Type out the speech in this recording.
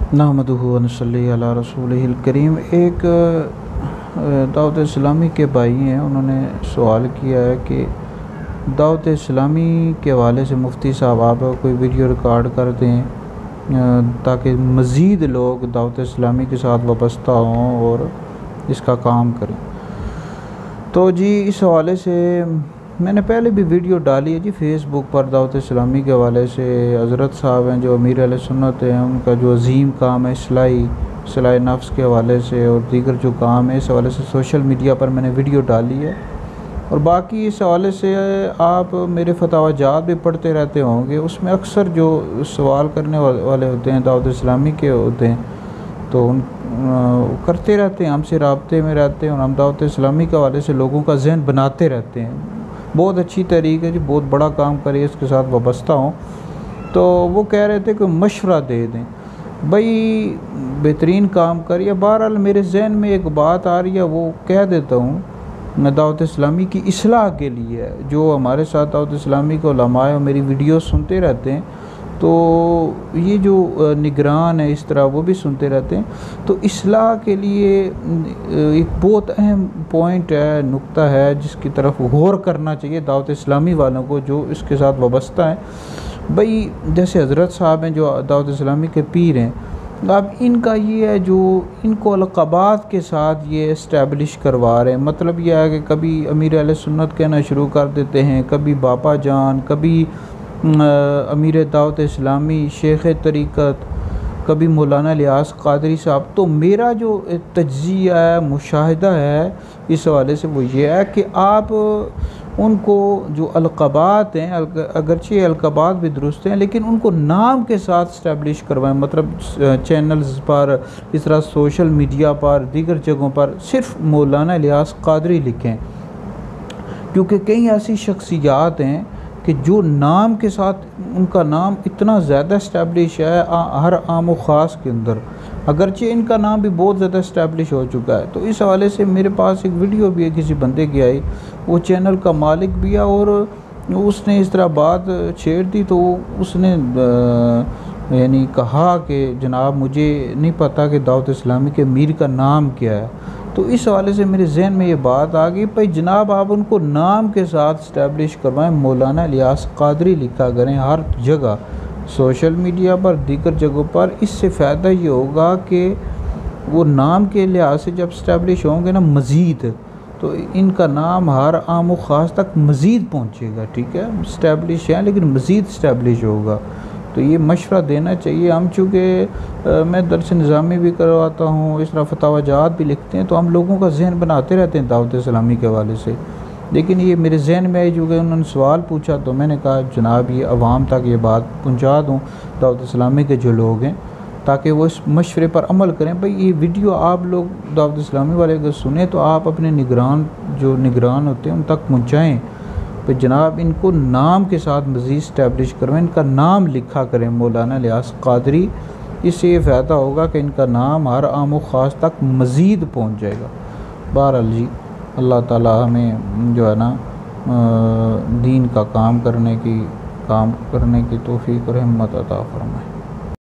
नहमदुहु व नसल्ली अला रसूलिहिल करीम। एक दावत इस्लामी के भाई हैं, उन्होंने सवाल किया है कि दावत इस्लामी के हवाले से मुफ्ती साहब आप कोई वीडियो रिकॉर्ड कर दें ताकि मज़ीद लोग दावत इस्लामी के साथ वाबस्ता हों और इसका काम करें। तो जी इस हवाले से मैंने पहले भी वीडियो डाली है जी फेसबुक पर। दावत इस्लामी के हवाले से हज़रत साहब हैं जो अमीर अहले सुन्नत हैं, उनका जो अजीम काम है इस्लाह नफ्स के हवाले से और दीगर जो काम है इस हवाले से सोशल मीडिया पर मैंने वीडियो डाली है। और बाकी इस हवाले से आप मेरे फतवाजात भी पढ़ते रहते होंगे, उसमें अक्सर जो सवाल करने वाले होते हैं दावत इस्लामी के होते हैं, तो उन करते रहते हैं, हमसे राब्ते में रहते हैं और हम दावत इस्लामी के हवाले से लोगों का जहन बनाते रहते हैं। बहुत अच्छी तरीक़ है जी, बहुत बड़ा काम करिए, इसके साथ वाबस्ता हों। तो वो कह रहे थे कि मशवरा दे दें, भाई बेहतरीन काम करिए। बहरहाल मेरे जहन में एक बात आ रही है, वो कह देता हूँ। दावत इस्लामी की इस्लाह के लिए जो हमारे साथ दावत इस्लामी के उलमा और मेरी वीडियो सुनते रहते हैं, तो ये जो निगरान है इस तरह वो भी सुनते रहते हैं। तो इस्लाह के लिए एक बहुत अहम पॉइंट है, नुक्ता है जिसकी तरफ गौर करना चाहिए दावत इस्लामी वालों को जो इसके साथ वाबस्ता है। भाई जैसे हज़रत साहब हैं जो दावत इस्लामी के पीर हैं, अब इनका ये है जो इनको अलक़ाबात के साथ ये इस्टेब्लिश करवा रहे हैं। मतलब यह है कि कभी अमीर अहले सुन्नत कहना शुरू कर देते हैं, कभी बाबा जान, कभी अमीर दावत इस्लामी, शेख तरीक़त, कभी मौलाना लियास क़ादरी साहब। तो मेरा जो तज्ज़िया है, मुशाहिदा है इस हवाले से वो ये है कि आप उनको जो अलक़ाबात हैं, अगरचे अलक़ाबात भी दुरुस्त हैं, लेकिन उनको नाम के साथ इस्टेब्लिश करवाएं। मतलब चैनल्स पर, इस तरह सोशल मीडिया पर, दीगर जगहों पर सिर्फ मौलाना लियास क़ादरी लिखें, क्योंकि कई ऐसी शख्सियात हैं कि जो नाम के साथ उनका नाम इतना ज़्यादा इस्टेब्लिश है हर आम व ख़ास के अंदर, अगरचे इनका नाम भी बहुत ज़्यादा इस्टेब्लिश हो चुका है। तो इस हवाले से मेरे पास एक वीडियो भी है किसी बंदे की आई, वो चैनल का मालिक भी है और उसने इस तरह बात छेड़ दी। तो उसने यानी कहा कि जनाब मुझे नहीं पता कि दावत इस्लामी के मीर का नाम क्या है। तो इस हवाले से मेरे जहन में ये बात आ गई, भाई जनाब आप उनको नाम के साथ इस्टेब्लिश करवाएं, मौलाना लियास क़ादरी लिखा करें हर जगह, सोशल मीडिया पर, दीगर जगहों पर। इससे फ़ायदा ये होगा कि वो नाम के लिहाज से जब इस्टेब्लिश होंगे ना मज़ीद, तो इनका नाम हर आम व ख़ास तक मज़ीद पहुँचेगा। ठीक है, इस्टेब्लिश है लेकिन मज़ीद इस्टेब्लिश होगा। तो ये मशवरा देना चाहिए। हम चूँकि मैं दर्स निज़ामी भी करवाता हूँ, इस तरह फतवाजात भी लिखते हैं, तो हम लोगों का जहन बनाते रहते हैं दावत इस्लामी के हवाले से। लेकिन ये मेरे जहन में आई, चूँकि उन्होंने सवाल पूछा तो मैंने कहा जनाब ये अवाम तक ये बात पहुँचा दूँ दावत इस्लामी के जो लोग हैं, ताकि वो इस मशवरे पर अमल करें। भाई ये वीडियो आप लोग दावत इस्लामी वाले अगर सुने तो आप अपने निगरान होते हैं उन तक पहुँचाएँ। तो जनाब इनको नाम के साथ मज़ीद इस्टेब्लिश करवाएं, इनका नाम लिखा करें मौलाना लियास क़ादरी। इससे ये फ़ायदा होगा कि इनका नाम हर आम व ख़ास तक मज़ीद पहुँच जाएगा। बहरहाल जी अल्लाह ताला हमें जो है ना दीन का काम करने की तौफ़ीक़ और हिम्मत अता फ़रमाए।